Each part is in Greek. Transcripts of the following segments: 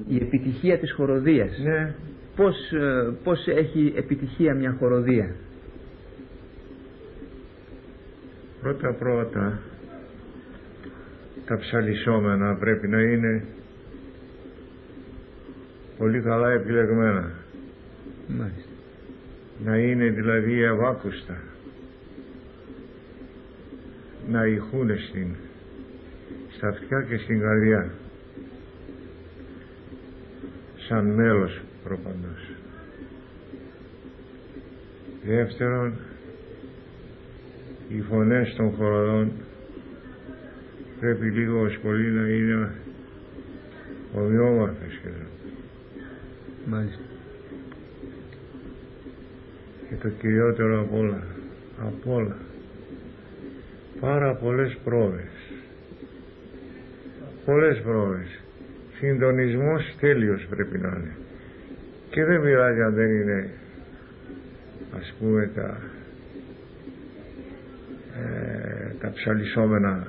Η επιτυχία της χοροδίας. Ναι. Πώς έχει επιτυχία μια χοροδία? Πρώτα τα ψαλισσόμενα πρέπει να είναι πολύ καλά επιλεγμένα. Μάλιστα. Να είναι δηλαδή ευάκουστα, να ηχούν στα αυτιά και στην καρδιά, σαν μέλος προπαντός. Δεύτερον, οι φωνές των χοροδών πρέπει λίγο ως πολύ να είναι ομοιόμορφες σχεδόν. Μάλιστα. Και το κυριότερο απ' όλα, πάρα πολλές πρόβες, συντονισμός τέλειος πρέπει να είναι. Και δεν πειράζει αν δεν είναι, ας πούμε, τα ψαλισσόμενα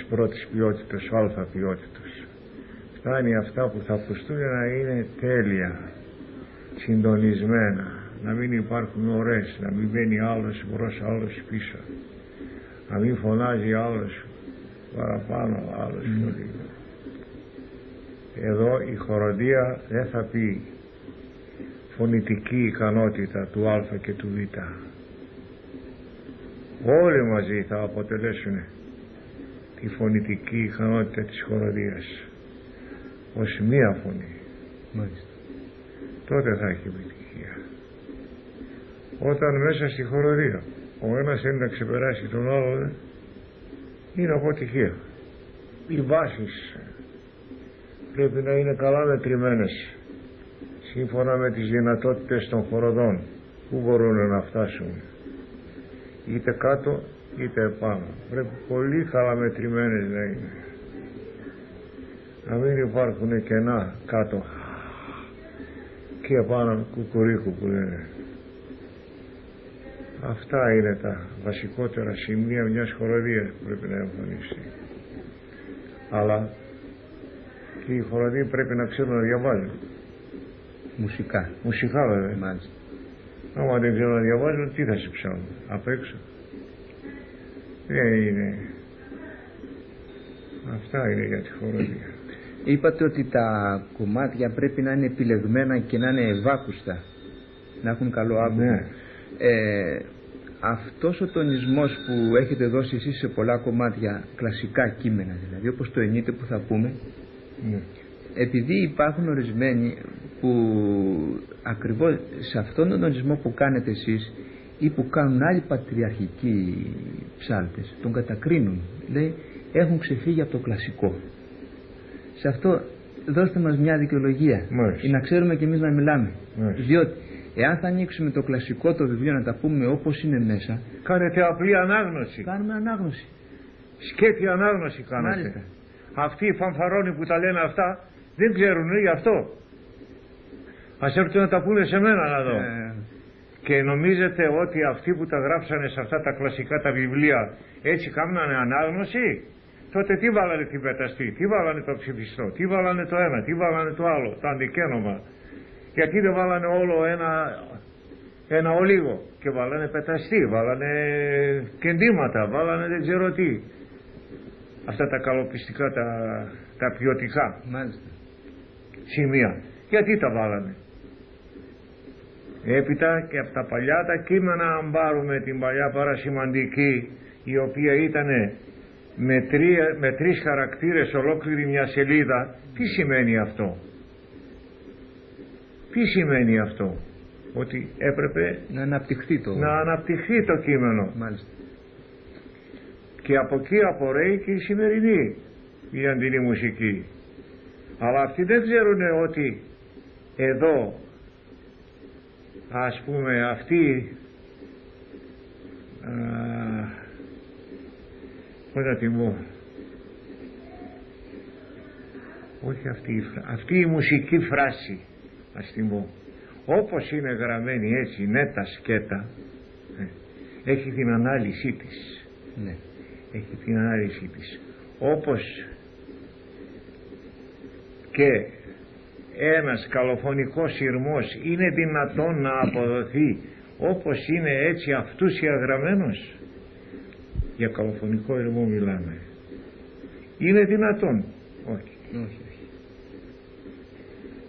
πρώτης ποιότητας, αλφα ποιότητας. Φτάνει αυτά που θα ακουστούν να είναι τέλεια, συντονισμένα, να μην υπάρχουν ωρές, να μην μπαίνει άλλος μπρος, άλλος πίσω, να μην φωνάζει άλλος παραπάνω, άλλος πιο λίγο. Εδώ η χοροδία δεν θα πει φωνητική ικανότητα του α και του β. Όλοι μαζί θα αποτελέσουν τη φωνητική ικανότητα της χοροδίας ως μία φωνή. Μάλιστα. Τότε θα έχει επιτυχία. Όταν μέσα στη χοροδία ο ένας θέλει να ξεπεράσει τον άλλο, είναι αποτυχία. Οι βάσεις πρέπει να είναι καλά μετρημένες σύμφωνα με τις δυνατότητες των χοροδών που μπορούν να φτάσουν, είτε κάτω είτε επάνω. Πρέπει πολύ καλά μετρημένες να είναι, να μην υπάρχουν κενά κάτω και επάνω κουκουρίκου που λένε. Αυτά είναι τα βασικότερα σημεία μιας χοροδίας που πρέπει να εμφανίσει. Αλλά και οι χοροδοί πρέπει να ξέρουν να διαβάζουν. Μουσικά βέβαια. Μάλιστα. Άμα δεν ξέρουν να διαβάζουν, τι θα σε ψάχνουν απ' έξω? Δεν είναι. Αυτά είναι για τη χοροδία. Είπατε ότι τα κομμάτια πρέπει να είναι επιλεγμένα και να είναι ευάκουστα, να έχουν καλό άκουσμα. Ναι. Αυτός ο τονισμός που έχετε δώσει εσείς σε πολλά κομμάτια, κλασικά κείμενα δηλαδή, όπως το Ενίτε που θα πούμε, ναι, επειδή υπάρχουν ορισμένοι που ακριβώς σε αυτόν τον τονισμό που κάνετε εσείς ή που κάνουν άλλοι πατριαρχικοί ψάλτες, τον κατακρίνουν, λέει έχουν ξεφύγει από το κλασικό. Σε αυτό δώστε μας μια δικαιολογία, ή να ξέρουμε κι εμείς να μιλάμε. Διότι εάν θα ανοίξουμε το κλασικό το βιβλίο να τα πούμε όπως είναι μέσα, κάνετε απλή ανάγνωση. Κάνουμε ανάγνωση. Σκέτη ανάγνωση κάνετε. Μάλιστα. Αυτοί οι φανφαρώνοι που τα λένε αυτά δεν ξέρουν γι' αυτό. Ας έρθουν να τα πούνε σε μένα να δω. Και νομίζετε ότι αυτοί που τα γράψανε σε αυτά τα κλασικά τα βιβλία έτσι κάνανε ανάγνωση? Τότε τι βάλανε την πεταστή, τι βάλανε το ψηφιστό, τι βάλανε το ένα, τι βάλανε το άλλο, το αντικένομα? Γιατί δεν βάλανε όλο ένα ολίγο και βάλανε πεταστή, βάλανε κεντήματα, βάλανε δεν ξέρω τι. Αυτά τα καλοπιστικά, τα ποιοτικά. Μάλιστα. Σημεία. Γιατί τα βάλανε? Έπειτα και από τα παλιά τα κείμενα, αν πάρουμε την παλιά παρασημαντική, η οποία ήταν με τρεις χαρακτήρες ολόκληρη μια σελίδα, τι σημαίνει αυτό? Τι σημαίνει αυτό? Ότι έπρεπε να αναπτυχθεί το κείμενο. Μάλιστα. Και από εκεί απορρέει και η σημερινή η αντινή μουσική. Αλλά αυτοί δεν ξέρουν ότι εδώ, ας πούμε, αυτή πώς να την πω, όχι αυτή η μουσική φράση, ας την πω, όπως είναι γραμμένη έτσι νέτα σκέτα, έχει την ανάλυση της. Ναι. Έχει την ανάλυση της. Όπως και ένας καλοφωνικός σειρμός είναι δυνατόν να αποδοθεί όπως είναι έτσι αυτούσια γραμμένος? Για καλοφωνικό ηρμό μιλάμε. Είναι δυνατόν? Όχι.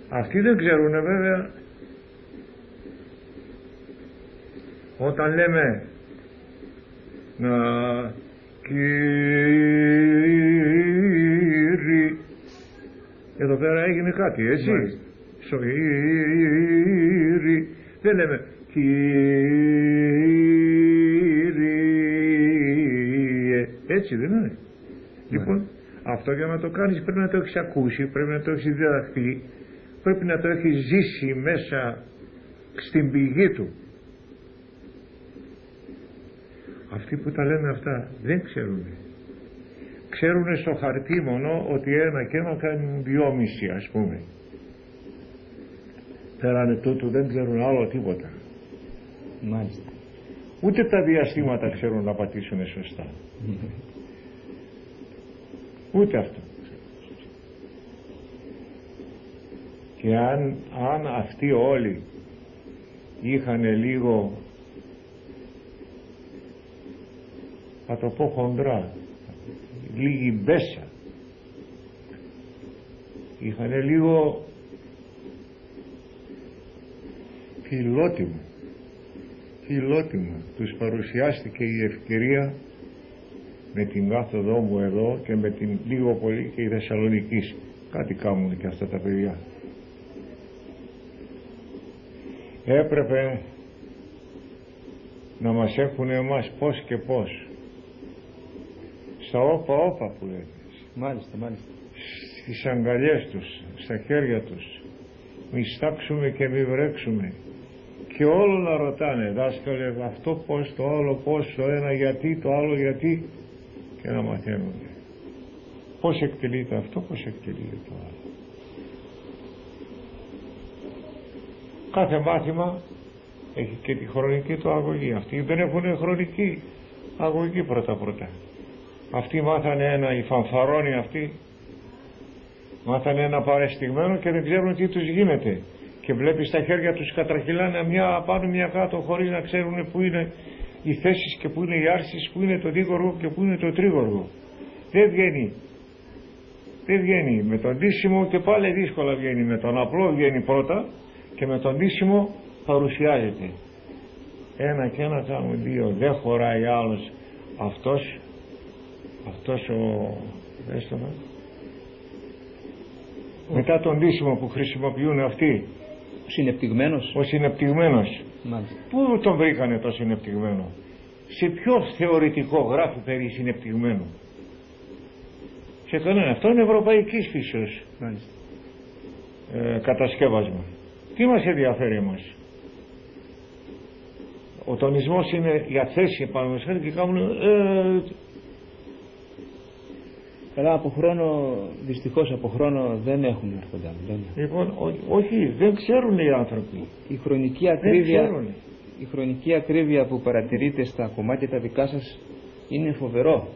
Αυτοί δεν ξέρουν βέβαια. Όταν λέμε να Κύριε, εδώ πέρα έγινε κάτι, έτσι. Σοήρι, δεν λέμε Κύριε, έτσι δεν είναι? Λοιπόν, αυτό για να το κάνεις πρέπει να το έχεις ακούσει, πρέπει να το έχεις διδαχθεί, πρέπει να το έχεις ζήσει μέσα στην πηγή του. Αυτοί που τα λένε αυτά δεν ξέρουν. Ξέρουν στο χαρτί μόνο ότι 1 και 1 κάνουν 2,5, ας πούμε. Πέρανε τούτου δεν ξέρουν άλλο τίποτα. Μάλιστα. Ούτε τα διαστήματα ξέρουν να πατήσουν σωστά. Ούτε αυτό. Και αν αυτοί όλοι είχαν λίγο, θα το πω χοντρά, λίγη μπέσα, είχαν λίγο φιλότιμο, τους παρουσιάστηκε η ευκαιρία με την κάθοδό μου εδώ και με την λίγο πολύ και η Θεσσαλονικής. Κάτι κάνουν και αυτά τα παιδιά. Έπρεπε να μας έχουν εμάς πώς και πώς, στα όπα που λένε. Μάλιστα. Στις αγκαλιές τους, στα χέρια τους, μη στάξουμε και μη βρέξουμε, και όλο να ρωτάνε, δάσκαλε, αυτό πώς, το άλλο πώς, το ένα γιατί, το άλλο γιατί, και να μαθαίνουν πώς εκτελείται αυτό, πώς εκτελείται το άλλο. Κάθε μάθημα έχει και τη χρονική του αγωγή. Αυτοί δεν έχουν χρονική αγωγή πρώτα. Αυτοί μάθανε οι φανφαρόνοι αυτοί μάθανε ένα παρεστηγμένο και δεν ξέρουν τι τους γίνεται, και βλέπεις τα χέρια τους κατραχυλάνε μια πάνω μια κάτω χωρίς να ξέρουν πού είναι οι θέσεις και πού είναι οι άρσεις, πού είναι το δίγοργο και πού είναι το τρίγοργο. Δεν βγαίνει με τον ντύσιμο, και πάλι δύσκολα βγαίνει. Με τον απλό βγαίνει πρώτα και με τον ντύσιμο παρουσιάζεται. 1 και 1 κάνουν 2, δεν χωράει άλλος. Αυτός ο έστωμα, μετά τον ντύσιμο που χρησιμοποιούν αυτοί, ο συνεπτυγμένος. Πού τον βρήκανε το συνεπτυγμένο? Σε ποιο θεωρητικό γράφει περί συνεπτυγμένου? Σε κανένα. Αυτό είναι ευρωπαϊκής φύσεως κατασκεύασμα. Τι μας ενδιαφέρει εμάς? Ο τονισμός είναι για θέση επάνω και κάνουν καλά, από χρόνο, δυστυχώς από χρόνο δεν έχουν έρχοντα. Λοιπόν, όχι, δεν ξέρουν οι άνθρωποι. Η χρονική ακρίβεια που παρατηρείτε στα κομμάτια τα δικά σας είναι φοβερό.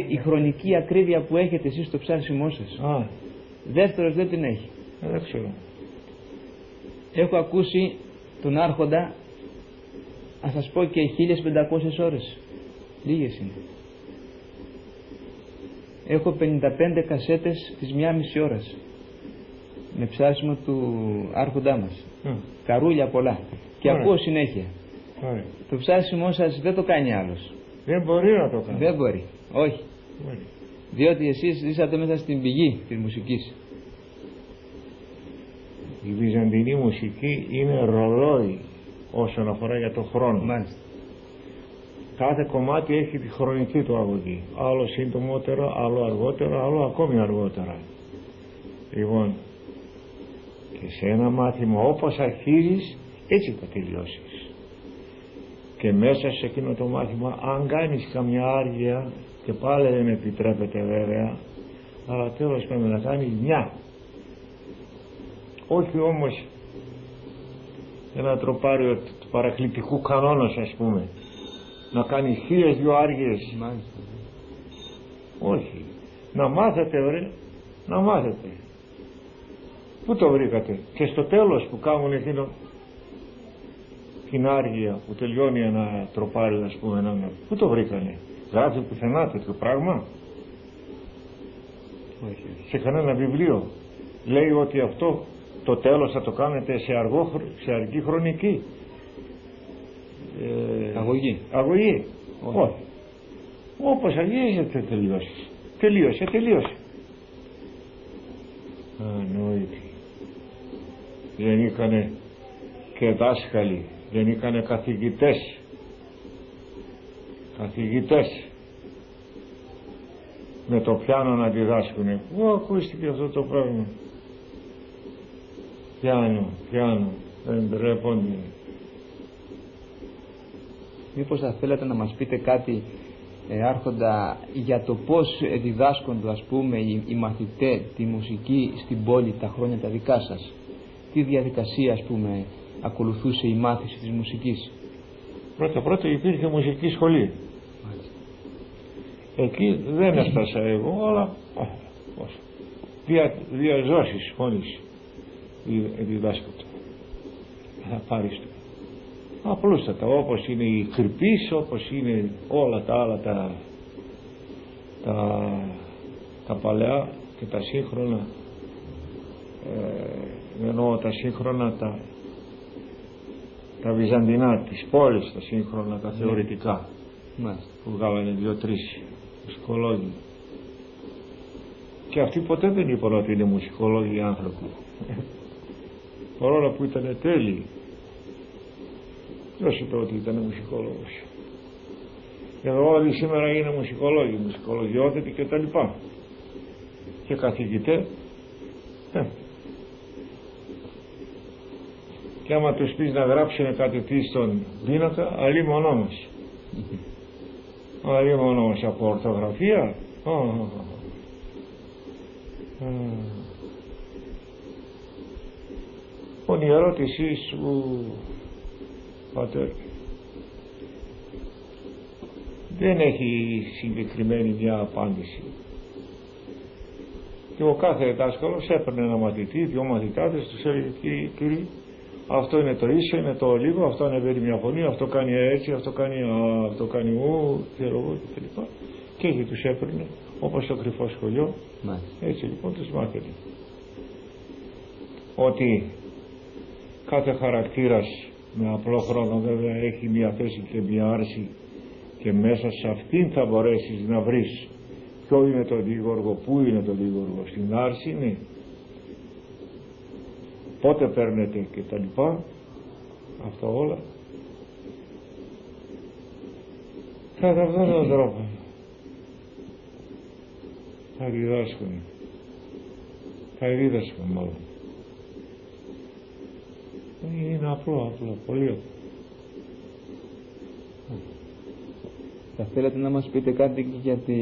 Η χρονική ακρίβεια που έχετε εσείς στο ψάσιμό σας. Δεύτερος δεν την έχει. Δεν ξέρω. Έχω ακούσει τον Άρχοντα, ας σας πω, και 1500 ώρες. Λίγες είναι. Έχω 55 κασέτες της 1,5 ώρας με ψάσιμο του Άρχοντά μας. Καρούλια πολλά. Και ακούω συνέχεια. Το ψάσιμο σας δεν το κάνει άλλος. Δεν μπορεί να το κάνει. Δεν μπορεί. Όχι. Διότι εσείς ζήσατε μέσα στην πηγή της μουσικής. Η βυζαντινή μουσική είναι ρολόι όσον αφορά για το χρόνο. Μάλιστα. Κάθε κομμάτι έχει τη χρονική του αγωγή. Άλλο σύντομότερο, άλλο αργότερο, άλλο ακόμη αργότερα. Λοιπόν, και σε ένα μάθημα όπως αρχίζεις, έτσι θα τελειώσεις. Και μέσα σε εκείνο το μάθημα, αν κάνεις καμιά άργια, και πάλι δεν επιτρέπεται βέβαια, αλλά τέλος πρέπει να κάνεις μια. Όχι όμως ένα τροπάριο του παρακλητικού κανόνας, ας πούμε, να κάνει 1002 άργιες. Μάλιστα. Όχι. Να μάθετε, ωραία, να μάθετε. Πού το βρήκατε? Και στο τέλος που κάνουν εκείνο την άργια που τελειώνει ένα τροπάρι, ας πούμε, πού το βρήκανε? Γράφει πουθενά τέτοιο πράγμα? Όχι. Σε κανένα βιβλίο. Λέει ότι αυτό το τέλος θα το κάνετε σε αργή χρονική αγωγή. Όχι. Όπως αγγίζεται τελείωσε. Ανόητη. Δεν ήκανε και δάσκαλοι, δεν ήκανε καθηγητές με το πιάνο να διδάσκουνε. Πού ακούστηκε αυτό το πράγμα? Πιάνο, δεν ντρέπονται. Μήπως θα θέλατε να μας πείτε κάτι, Άρχοντα, για το πώς διδάσκονται, ας πούμε, οι μαθητές τη μουσική στην πόλη τα χρόνια τα δικά σας? Τι διαδικασία, ας πούμε, ακολουθούσε η μάθηση της μουσικής? Πρώτα υπήρχε μουσική σχολή. Μάλιστα. Εκεί δεν έφτασα εγώ, αλλά διαζώσεις μόλις διδάσκονται. Θα πάρεις το απλούστατα, όπως είναι η κρυπής, όπως είναι όλα τα άλλα τα παλαιά και τα σύγχρονα, εννοώ τα σύγχρονα τα βυζαντινά της πόλης, τα σύγχρονα, τα θεωρητικά, που βγάλανε 2-3 μουσικολόγοι, και αυτοί ποτέ δεν είπαν ότι είναι μουσικολόγοι άνθρωποι, παρόλα που ήταν τέλειοι. Ποιος είπε ότι ήταν μουσικολόγος? Εδώ όλοι σήμερα είναι μουσικολόγοι, μουσικολογιότατοι και τα λοιπά, και καθηγητές. Και άμα τους πεις να γράψουν κάτι τι στον πίνακα, αλίμονό μας. Αλίμονό μας από ορθογραφία. Λοιπόν, η ερώτησή σου, πατέρ, δεν έχει συγκεκριμένη μια απάντηση. Και ο κάθε δάσκαλος έπαιρνε ένα μαθητή, 2 μαθητάδες, τους έλεγε: κύριοι, αυτό είναι το ίσο, είναι το λίγο, αυτό ανεβαίνει μια φωνή, αυτό κάνει έτσι, αυτό κάνει ου, ξέρω εγώ κτλ. Και έτσι τους έπαιρνε, όπως το κρυφό σχολείο. Έτσι λοιπόν τους μάθαινε ότι κάθε χαρακτήρας με απλό χρόνο βέβαια έχει μια θέση και μια άρση, και μέσα σε αυτήν θα μπορέσεις να βρεις ποιο είναι το δίγοργο, πού είναι το δίγοργο, στην άρση είναι, πότε παίρνετε και τα λοιπά, αυτά όλα. Κατά αυτόν τον τρόπο θα διδάσκουν μάλλον. Είναι απλό, πολύ απλό. Θα θέλατε να μας πείτε κάτι για τη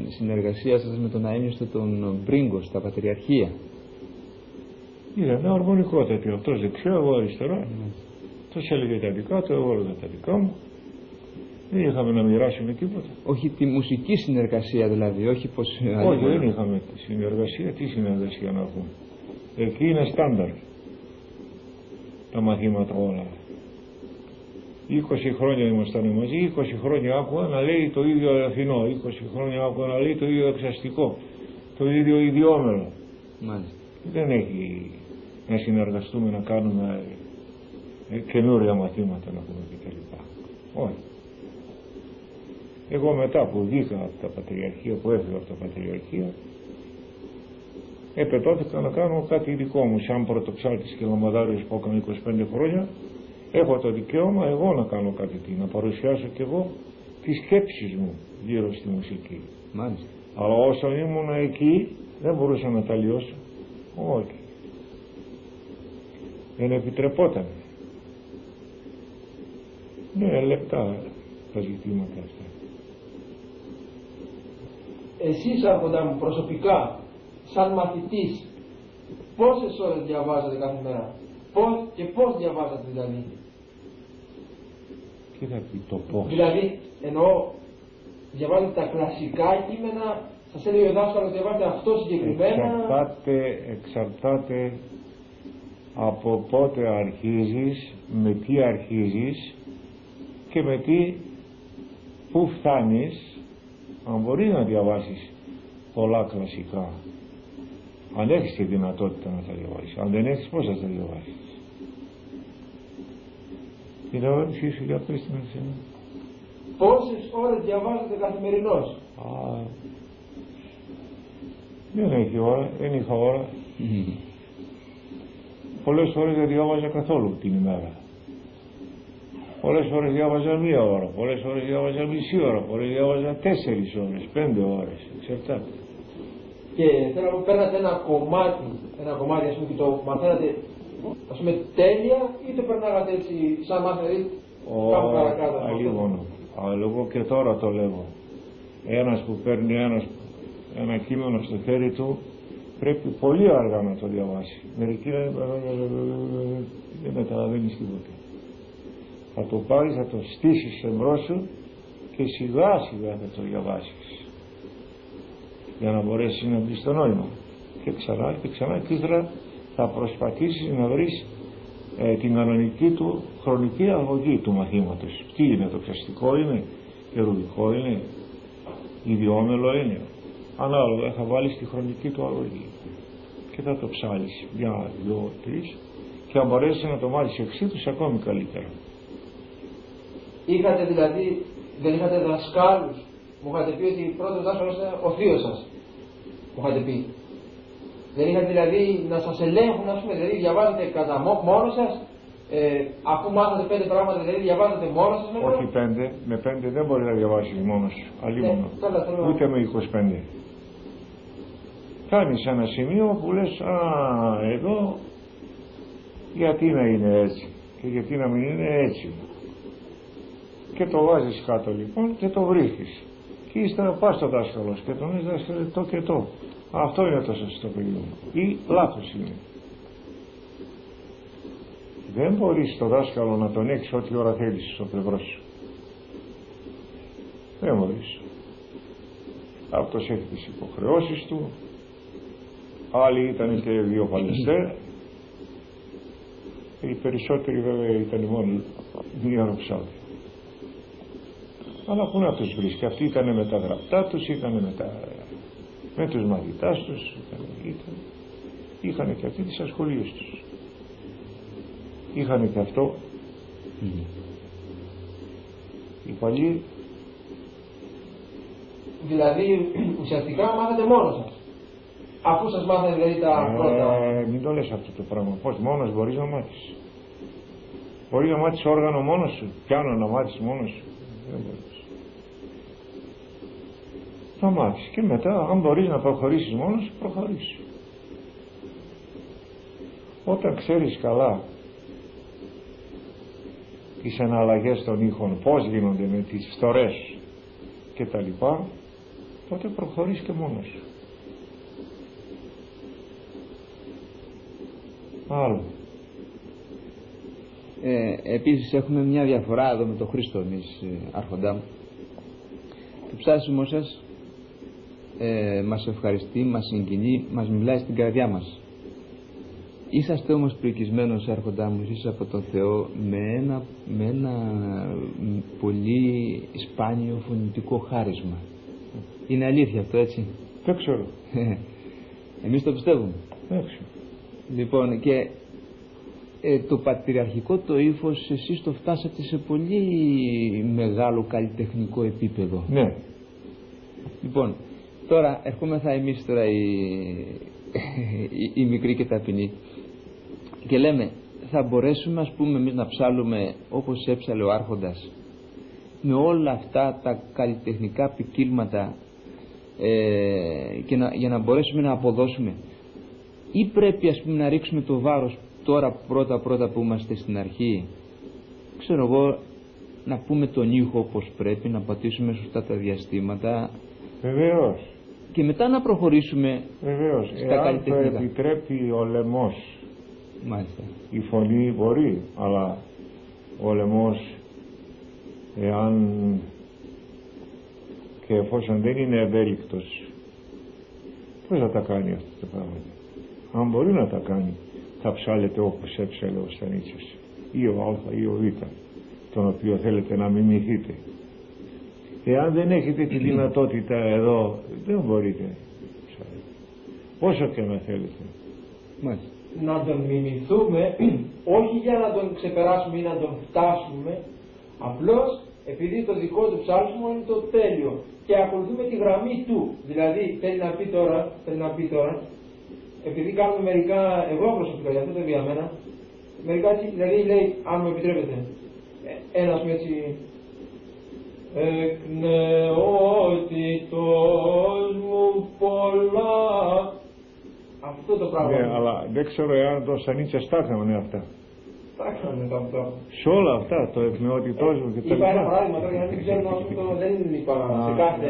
συνεργασία σας με τον αένιστο τον Μπρίγκο στα Πατριαρχία? Είδαμε αρμονικό τέτοιο, αυτός δεξιά, εγώ αριστερά. Αυτός έλεγε τα δικά του, εγώ έλεγα τα δικά μου. Δεν είχαμε να μοιράσουμε τίποτα. Όχι τη μουσική συνεργασία δηλαδή, όχι πως... Όχι, δεν είχαμε τη συνεργασία. Τι συνεργασία να έχουμε? Εκεί είναι στάνταρ τα μαθήματα όλα. 20 χρόνια ήμασταν μαζί, 20 χρόνια άκουγα να λέει το ίδιο Αθηνό, 20 χρόνια άκουγα να λέει το ίδιο εξαστικό, το ίδιο ιδιόμελο. Μάλιστα. Δεν έχει να συνεργαστούμε, να κάνουμε καινούρια μαθήματα, να πούμε κτλ. Όχι. Εγώ μετά που βγήκα από τα Πατριαρχία, που έφυγα από τα Πατριαρχία, επετώθηκα να κάνω κάτι δικό μου, σαν πρωτοψάλτης και λαμπαδάριος που έκανα 25 χρόνια. Έχω το δικαίωμα εγώ να κάνω κάτι, να παρουσιάσω κι εγώ τις σκέψεις μου γύρω στη μουσική. Μάλιστα. Αλλά όσο ήμουν εκεί δεν μπορούσα να τα λιώσω. Όχι. Δεν επιτρεπόταν. Ναι, λεπτά τα ζητήματα αυτά. Εσείς, Άρχοντα μου, προσωπικά, σαν μαθητής, πόσες ώρες διαβάζετε κάθε μέρα? Πώς διαβάζατε δηλαδή? Τι θα πει το πώς? Δηλαδή, εννοώ, διαβάζετε τα κλασικά κείμενα Σας έλεγε ο δάσκαλος ότι διαβάζετε αυτό συγκεκριμένα. Εξαρτάται από πότε αρχίζεις, με τι αρχίζεις και με τι, πού φτάνεις. Αν μπορείς να διαβάσεις πολλά κλασικά, αν έχεις τη δυνατότητα να τα διαβάσεις, αν δεν έχεις, πώς θα τα διαβάσεις? Την ερώτησή σου, για πες την εσένα. Πόσες ώρες διαβάζετε καθημερινώς? Δεν έχει ώρα, δεν είχα ώρα. Πολλές ώρες δεν διάβαζα καθόλου την ημέρα. Πολλές ώρες διάβαζα 1 ώρα, πολλές ώρες διάβαζα μισή ώρα, πολλές διάβαζα 4 ώρες, 5 ώρες, εξαρτάται. Και θέλω να μου παίρνατε ένα κομμάτι ας πούμε, και το μαθαίνατε ας πούμε τέλεια ή το περνάγατε έτσι σαν μάθαιρη κάπου παρακάτω? Αλλήμωνο. Αλλά εγώ και τώρα το λέγω. Ένας που παίρνει ένα κείμενο στο χέρι του πρέπει πολύ αργά να το διαβάσει. Μερικοί δεν καταλαβαίνεις τίποτα. Θα το πάρεις, θα το στήσεις εμπρός σου και σιγά σιγά θα το διαβάσεις για να μπορέσεις να μπεις στο νόημα. Και ξανά και ξανά και ύστερα θα προσπαθήσεις να βρεις την κανονική του χρονική αγωγή του μαθήματος. Τι είναι, το πιαστικό είναι, καιρουργικό είναι, ιδιόμελο είναι. Ανάλογα θα βάλεις τη χρονική του αγωγή και θα το ψάλεις 1, 2, 3 και αν μπορέσεις να το μάθεις εξήτους ακόμη καλύτερα. Είχατε δηλαδή, δεν είχατε δασκάλους? Μου είχατε πει ότι πρώτος δάσκαλος ήταν ο θείος σας. Μου είχατε πει. Δεν είχατε δηλαδή να σας ελέγχουν, ας πούμε, δηλαδή διαβάζετε κατά μόνος σας, αφού μάθατε 5 πράγματα, δηλαδή διαβάζετε μόνος σας μετά? Όχι 5, με 5 δεν μπορεί να διαβάσεις μόνος σου, αλλήμωνο, ούτε με 25. Κάνεις ένα σημείο που λες, εδώ γιατί να είναι έτσι και γιατί να μην είναι έτσι. Και το βάζεις κάτω λοιπόν και το βρίσκεις. Και ύστερα πας στο δάσκαλο και τον λες, δάσκαλε, το και το. Αυτό είναι το σωστό παιδί ή λάθος είναι. Δεν μπορείς το δάσκαλο να τον έχεις ό,τι ώρα θέλεις στο πλευρό σου. Δεν μπορείς. Αυτός έχει τις υποχρεώσεις του, άλλοι ήταν και βιοπαλαιστέ, οι περισσότεροι βέβαια ήταν μόνο ιεροψάτη. Αλλά πού να τους βρεις, και αυτοί ήταν με τα γραπτά τους, ήταν με τους μαθητάς τους, είχαν και αυτοί τις ασχολίες τους. Είχαν και αυτό. Οι παλιοί. Δηλαδή ουσιαστικά μάθατε μόνος σας, αφού σας μάθανε δηλαδή τα πρώτα? Μην το λες αυτό το πράγμα. Πώς μόνος μπορείς να μάθεις? Μπορείς να μάθεις όργανο μόνος σου, πιάνο να μάθεις μόνος σου? Δεν μπορείς. Θα μάθεις και μετά αν μπορείς να προχωρήσεις μόνος σου, προχωρήσεις. Όταν ξέρεις καλά τις εναλλαγές των ήχων, πώς γίνονται με τις φθορές και τα λοιπά, τότε προχωρείς και μόνος σου. Άλλο. Επίσης έχουμε μια διαφορά εδώ με τον Χρήστο εμείς, άρχοντά μου. Το ψάσιμο σας μας ευχαριστεί, μας συγκινεί, μας μιλάει στην καρδιά μας. Είσαστε όμως πρικισμένος, άρχοντά μου, εσείς από τον Θεό με ένα πολύ σπάνιο φωνητικό χάρισμα. Είναι αλήθεια αυτό, έτσι? Δεν ξέρω. Εμείς το πιστεύουμε. Έτσι. Λοιπόν, και το πατριαρχικό το ύφος εσείς το φτάσατε σε πολύ μεγάλο καλλιτεχνικό επίπεδο. Ναι. Λοιπόν, τώρα ερχόμεθα εμείς τώρα οι μικροί και ταπεινοί και λέμε, θα μπορέσουμε ας πούμε εμείς να ψάλουμε όπως έψαλε ο άρχοντας με όλα αυτά τα καλλιτεχνικά ποικίλματα για να μπορέσουμε να αποδώσουμε, ή πρέπει ας πούμε να ρίξουμε το βάρος τώρα πρώτα που είμαστε στην αρχή, ξέρω εγώ, να πούμε τον ήχο όπως πρέπει, να πατήσουμε σωστά τα διαστήματα? Βεβαίως. Και μετά να προχωρήσουμε. Βεβαίως. Στα καλλιτεχνικά. Εάν το επιτρέπει ο λαιμός. Μάλιστα. Η φωνή μπορεί, αλλά ο λαιμός, εάν και εφόσον δεν είναι ευέλικτος Πώς θα τα κάνει αυτά τα πράγματα? Αν μπορεί να τα κάνει, θα ψάλετε όπως έψαλε ο Στανίτσας ή ο Α ή ο Β, τον οποίο θέλετε να μιμηθείτε. Εάν δεν έχετε τη δυνατότητα εδώ, δεν μπορείτε. Όσο και να θέλετε. Μάλιστα. Να τον μιμηθούμε, όχι για να τον ξεπεράσουμε ή να τον φτάσουμε, απλώς επειδή το δικό του ψάλσιμο είναι το τέλειο και ακολουθούμε τη γραμμή του. Δηλαδή θέλει να πει τώρα, επειδή κάνουμε μερικά, εγώ προσωπικά, για αυτό το για μένα, μερικά έτσι, δηλαδή λέει, αν μου επιτρέπετε, ένας με έτσι, εκ νεότητος μου πολλά. Αυτό το πράγμα. Ναι, αλλά δεν ξέρω εάν το Στανίτσας τα έκαναν αυτά. Τα έκαναν αυτά. Σε όλα αυτά, το εκ νεότητός μου και τα Είπα ένα λοιπά. παράδειγμα τώρα για να μην ξέρουμε αυτό, δεν είπα σε κάθε.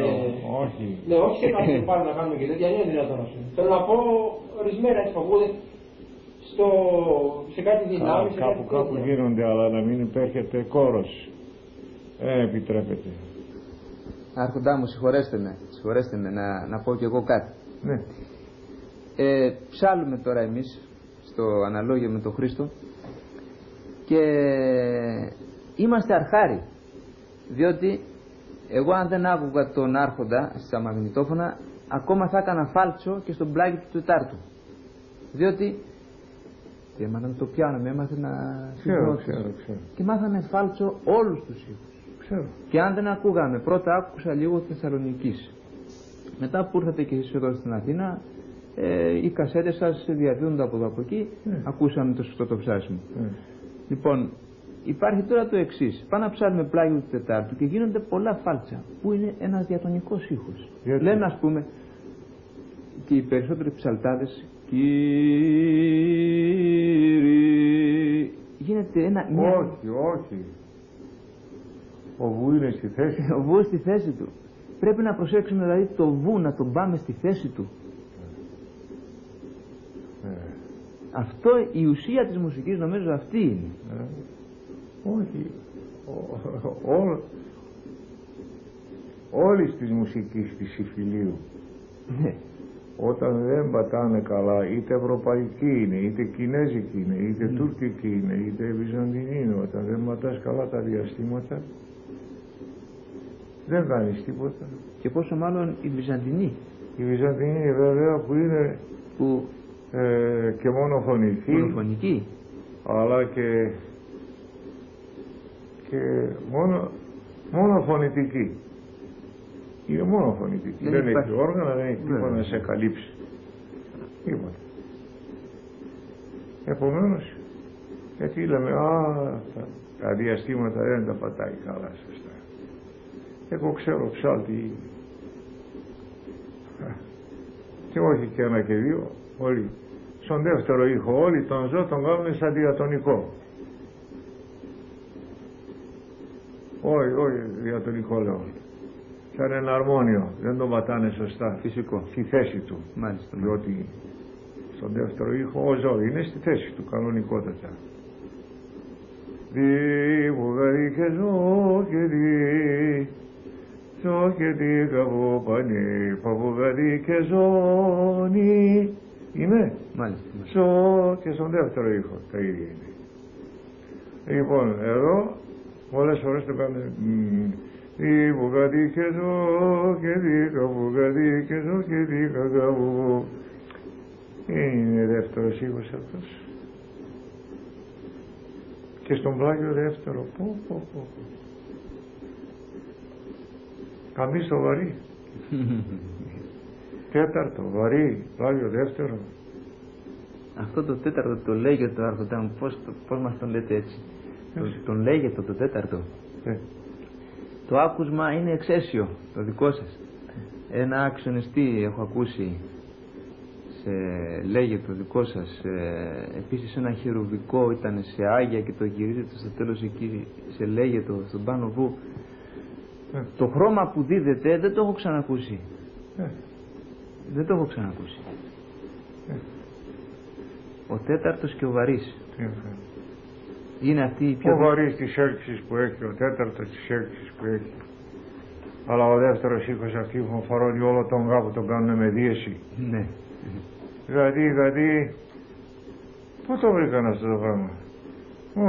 Όχι. Ναι, όχι σε κάθε πάλι να κάνουμε και τέτοια, δεν είναι δυνατόν αυτό. Θέλω να πω ορισμένα έτσι παγούδε σε κάτι δυνάμει. Κάπου γίνονται, αλλά να μην υπέρχεται κόρος. Επιτρέπεται. Άρχοντά μου, συγχωρέστε με να πω κι εγώ κάτι. Ναι. Ψάλουμε τώρα εμείς στο αναλόγιο με τον Χρήστο και είμαστε αρχάροι, διότι εγώ αν δεν άκουγα τον Άρχοντα στα μαγνητόφωνα, ακόμα θα έκανα φάλτσο και στον πλάγι του Τετάρτου, διότι έμαθαμε το πιάνο, έμαθε να Ξέρω. και μάθαμε φάλτσο όλους τους ήχους. Ξέρω. Και αν δεν ακούγαμε, πρώτα άκουσα λίγο Θεσσαλονικής, μετά που ήρθατε και εσείς εδώ στην Αθήνα, οι κασέτες σας διαδίδονται από εδώ από εκεί, ακούσαμε το σωστό το ψάσιμο. Λοιπόν, υπάρχει τώρα το εξής. Πάμε να ψάλουμε πλάγιο του Τετάρτου και γίνονται πολλά φάλτσα, που είναι ένας διατονικός ήχος. Λέμε, ας πούμε, και οι περισσότεροι ψαλτάδες, Κύριε, γίνεται ένα... Όχι. Ο βου είναι στη θέση του. Ο βου στη θέση του. Πρέπει να προσέξουμε δηλαδή το βου, να τον πάμε στη θέση του. Αυτό η ουσία της μουσικής, νομίζω αυτή είναι. Όχι. Όλης της μουσικής της συμφιλίου, όταν δεν πατάνε καλά, είτε ευρωπαϊκή είναι, είτε κινέζικη είναι, είτε τουρκική είναι, είτε βυζαντινή είναι, όταν δεν πατάς καλά τα διαστήματα, δεν κάνεις τίποτα. Και πόσο μάλλον η βυζαντινή. Η βυζαντινή βέβαια που είναι και μονοφωνική, αλλά και μόνο φωνητική. Είναι μόνο φωνητική. Δεν έχει όργανα, δεν έχει τίποτα να σε καλύψει. Τίποτα. Επομένως, γιατί λέμε, τα διαστήματα δεν τα πατάει καλά σωστά. Εγώ ξέρω ψάλτη και όχι και ένα και δύο, όλοι. Στον δεύτερο ήχο όλοι τον ζω τον κάνουν σαν διατονικό. Όχι διατονικό λέω. Σαν ένα αρμόνιο, δεν τον πατάνε σωστά. Φυσικό. Στη θέση του. Μάλιστα. Διότι στον δεύτερο ήχο ο ζω είναι στη θέση του κανονικότατα. Δι βουγαδί και ζω και δι, ζω και δι καβοπανί, παβουγαδί και ζώνη. Είναι. Μάλιστα. Ζω και στον δεύτερο ήχο τα ίδια είναι. Λοιπόν, εδώ πολλές φορές το κάνουν δι βουγαδί και ζω και δι καβουγαδί και ζω και δι καβου. Είναι δεύτερος ήχος αυτός. Και στον πλάγιο δεύτερο. Πω. Καμίς το βαρύ. Τέταρτο, βαρύ, πλάγιο δεύτερο. Αυτό το τέταρτο το λέγεται, Άρχοντα μου, πώς μας τον λέτε έτσι. Τον λέγεται το τέταρτο. Το άκουσμα είναι εξαίσιο, το δικό σας. Ένα άξιονιστή έχω ακούσει, λέγεται το δικό σας. Επίσης ένα χερουβικό ήταν σε Άγια και το γυρίζετε στο τέλος εκεί, σε λέγεται στον πάνω βου. Το χρώμα που δίδεται δεν το έχω ξανακούσει. Δεν το έχω ξανακούσει. Ο τέταρτος και ο βαρύς. Είναι αυτή η πιο... Ο βαρύς της έλξης που έχει, ο τέταρτος της έλξης που έχει. Αλλά ο δεύτερος ήχος αυτή που φανφαρώνει όλο τον γά που τον κάνουν με δίεση. Ναι. Γιατί, πού το βρήκαν αυτό το πράγμα?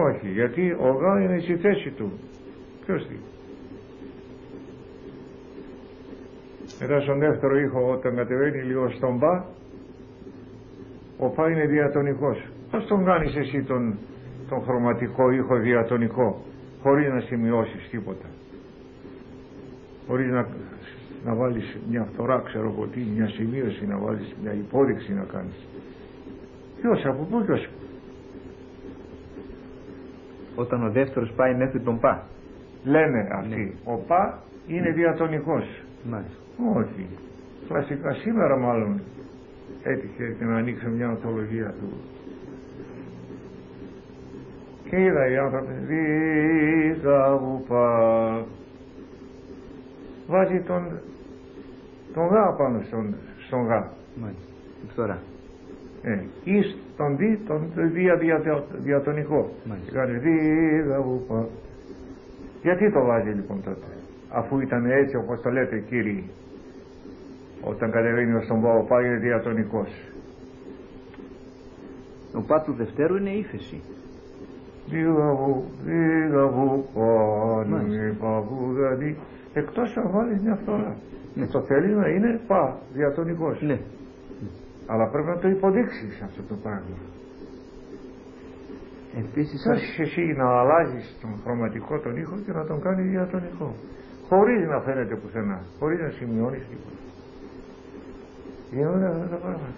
Όχι, γιατί ο γά είναι στη θέση του. Ποιος τι? Μετά στον δεύτερο ήχο, όταν κατεβαίνει λίγο στον πα, ο πα είναι διατονικός. Πώς τον κάνεις εσύ τον χρωματικό ήχο διατονικό, χωρίς να σημειώσεις τίποτα, χωρίς να βάλεις μια φθορά, ξέρω εγώ τι, μια σημείωση, να βάλεις μια υπόδειξη να κάνεις? Ποιος, από πού ποιος? Όταν ο δεύτερος πάει μέχρι τον πα. Λένε αυτοί, ναι. Ο πα είναι διατονικός. Μάλιστα. Όχι. Κλασικά σήμερα μάλλον έτυχε να ανοίξω μια ορθολογία του. Και είδα οι άνθρωποι, δίγα βουπα, βάζει τον γα πάνω στον γα. Μάλιστα. Φθορά. Ή στον δι, τον διατονικό. Μάλιστα. Κάνει δίγα βουπα. Γιατί το βάζει λοιπόν τότε, αφού ήταν έτσι όπως το λέτε κύριοι? Όταν κατεβαίνει στον πα, ο πα είναι διατονικός. Ο πα του δευτέρου είναι ύφεση. Δίγα βουπα, παπουδανή. Εκτός να βάλεις μια φθορά. Ναι. Το θέλει να είναι πα, διατονικός. Ναι. Αλλά πρέπει να το υποδείξεις αυτό το πράγμα. Επίσης εσύ να αλλάζεις τον χρωματικό τον ήχο και να τον κάνει διατονικό, χωρίς να φαίνεται πουθενά, χωρίς να σημειώνεις τίποτα. Γίνονται αυτά τα πράγματα.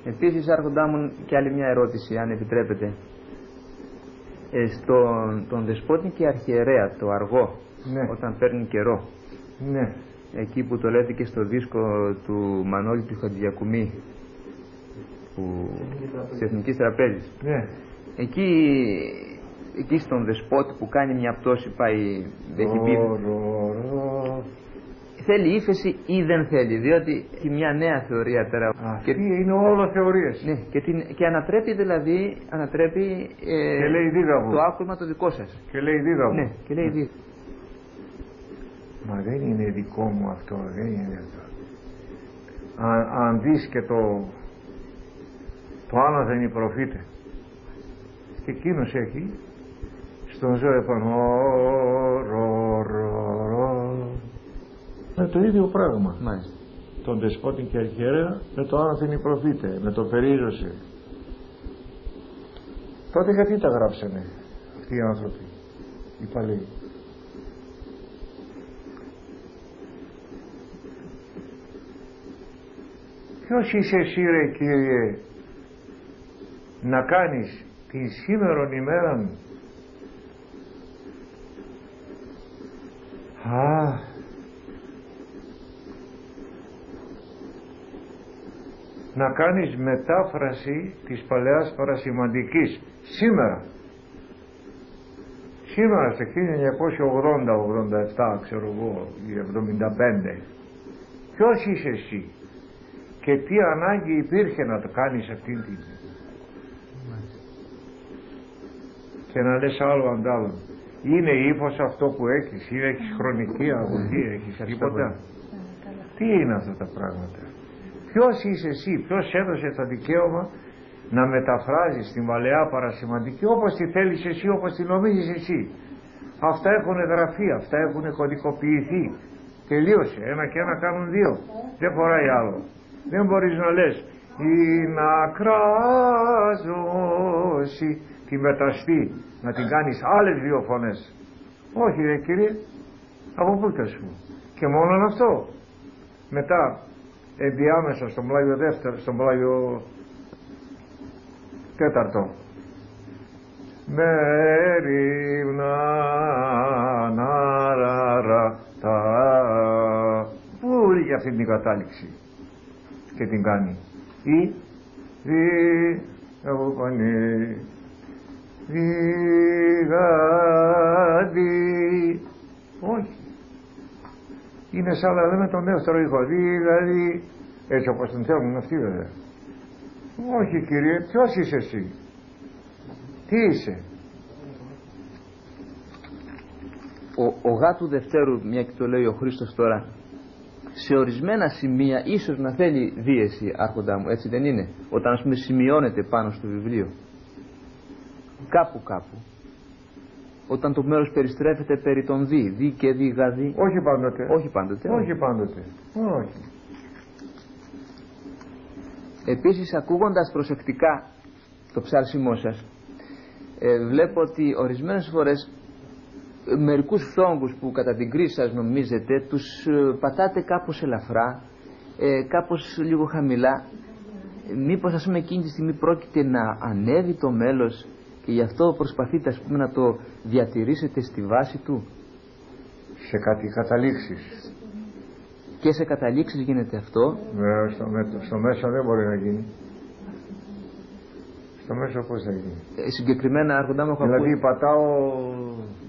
Επίσης, άρχοντά μου, και άλλη μια ερώτηση, αν επιτρέπετε. Στον Δεσπότη και Αρχιερέα, το αργό, Ναι. Όταν παίρνει καιρό, Ναι. εκεί που το λέτε και στο δίσκο του Μανώλη του Χατζιακουμί, της Εθνικής Τραπέζης, Ναι. εκεί στον Δεσπότη που κάνει μια πτώση, πάει, έχει πει, θέλει ύφεση ή δεν θέλει? Διότι έχει μια νέα θεωρία τώρα. Αυτή είναι όλο θεωρίες. Ναι, και ανατρέπει δηλαδή, και λέει δίδαβο. το άκουμα το δικό σας. Και λέει δίδαβο. Ναι, και λέει δίδαβο. Μα δεν είναι δικό μου αυτό, δεν είναι αυτό. Αν δεις και το άλλο δεν είναι προφήτε. Και εκείνος έχει στον ζώο επάνω με το ίδιο πράγμα. Μάλιστα. Τον Δεσπότη και Αρχιερέα με το άνθεν οι προφήτε, με το περίζωσε. Τότε γιατί τα γράψανε αυτοί οι άνθρωποι, οι παλαιοί? Ποιος είσαι εσύ ρε Κύριε να κάνεις την σήμερον ημέραν να κάνεις μετάφραση της Παλαιάς Παρασημαντικής σήμερα σε 1980-87 ξέρω εγώ ή 75. Ποιος είσαι εσύ και τι ανάγκη υπήρχε να το κάνεις αυτήν την και να λες άλλο αντάλλον? Είναι ύφος αυτό που έχεις ή έχεις χρονική αγωγή, έχεις τίποτα? Τι είναι αυτά τα πράγματα? Ποιος είσαι εσύ, ποιος έδωσε το δικαίωμα να μεταφράζεις την Παλαιά Παρασημαντική όπως τη θέλεις εσύ, όπως τη νομίζεις εσύ? Αυτά έχουν γραφεί, αυτά έχουν κωδικοποιηθεί. Τελείωσε, ένα και ένα κάνουν δύο, δεν χωράει άλλο. Δεν μπορείς να λες ή να κράζωση τη μεταστή, να την κάνεις άλλες δύο φωνές. Όχι ρε Κύριε, από πού τα σου? Και μόνο αυτό. Μετά ενδιάμεσα στον πλάγιο δεύτερο, στον πλάγιο τέταρτο, μέριμνα ναραρα τα. Πού για αυτή την κατάληξη και την κάνει? Ή εγώ πανί δίγαδι. Όχι, είναι σαν να λέμε τον δεύτερο ήχο, δηλαδή έτσι όπως τον θέλουν αυτοί βέβαια. Όχι Κύριε, ποιος είσαι εσύ, τι είσαι? ο γά του Δευτέρου, μια και το λέει ο Χρήστος τώρα, σε ορισμένα σημεία ίσως να θέλει δίαιση, άρχοντα μου, έτσι δεν είναι? Όταν ας πούμε σημειώνεται πάνω στο βιβλίο, κάπου, όταν το μέρος περιστρέφεται περί των δι και δι γαδί. Όχι πάντοτε. Όχι πάντοτε. Όχι πάντοτε. Όχι. Επίσης, ακούγοντας προσεκτικά το ψάλσιμό σας, βλέπω ότι ορισμένες φορές μερικούς φθόγκους που κατά την κρίση σας νομίζετε τους πατάτε κάπως ελαφρά, κάπως λίγο χαμηλά. Μήπως ας πούμε εκείνη τη στιγμή πρόκειται να ανέβει το μέλος και γι' αυτό προσπαθείτε ας πούμε να το διατηρήσετε στη βάση του? Σε κάτι καταλήξεις. Και σε καταλήξεις γίνεται αυτό? Στο μέσο δεν μπορεί να γίνει. Στο μέσο πώς θα γίνει? Συγκεκριμένα, άρχοντα μου, δηλαδή πατάω,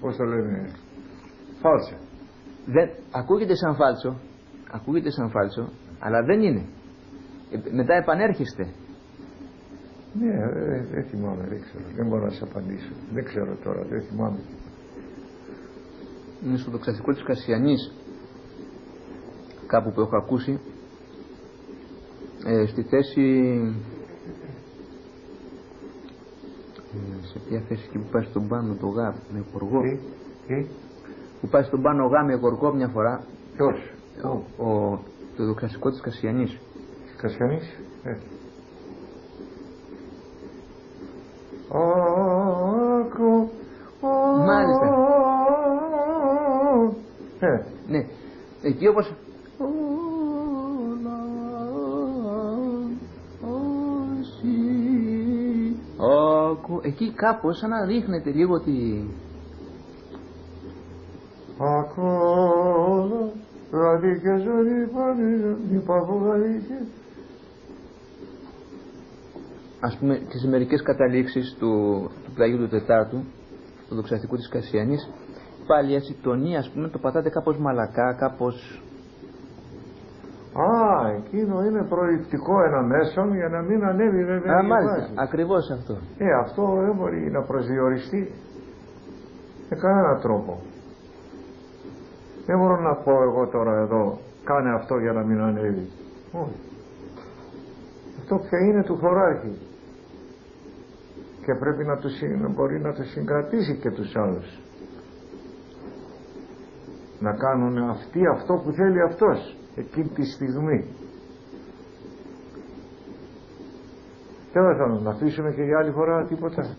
πώς το λένε, φάλσα. Ακούγεται σαν φάλσο, αλλά δεν είναι. Μετά επανέρχεστε. Ναι, δεν θυμάμαι, δεν ξέρω. Δεν μπορώ να σας απαντήσω. Δεν ξέρω τώρα, δεν θυμάμαι. Είναι στο δοξαστικό της Κασιανής, κάπου που έχω ακούσει, στη θέση... Σε ποια θέση εκεί που πάει στον πάνω το γά με γοργό? Που πάει στον πάνω γά με γοργό μια φορά. Ποιος? Το δοξαστικό της Κασιανής. Κασιανής? Μάλιστα. Ναι. Εκεί όπως... Εκεί κάπως σαν να ρίχνετε λίγο τη... Ας πούμε και σε μερικές καταλήξεις του πλαγίου του Τετάρτου, του δοξαστικού της Κασιανής, πάλι έτσι τονί ας πούμε το πατάτε κάπως μαλακά, κάπως... Εκείνο είναι προηπτικό ένα μέσον για να μην ανέβει βέβαια. Μάλιστα, ακριβώς αυτό. Αυτό δεν μπορεί να προσδιοριστεί με κανένα τρόπο. Δεν μπορώ να πω εγώ τώρα εδώ, κάνε αυτό για να μην ανέβει. Όχι. Αυτό πια είναι του χωράρχη. Και πρέπει να μπορεί να το συγκρατήσει και τους άλλους. Να κάνουν αυτοί αυτό που θέλει αυτός εκείνη τη στιγμή. Τέλος πάντων, να αφήσουμε και για άλλη φορά τίποτα.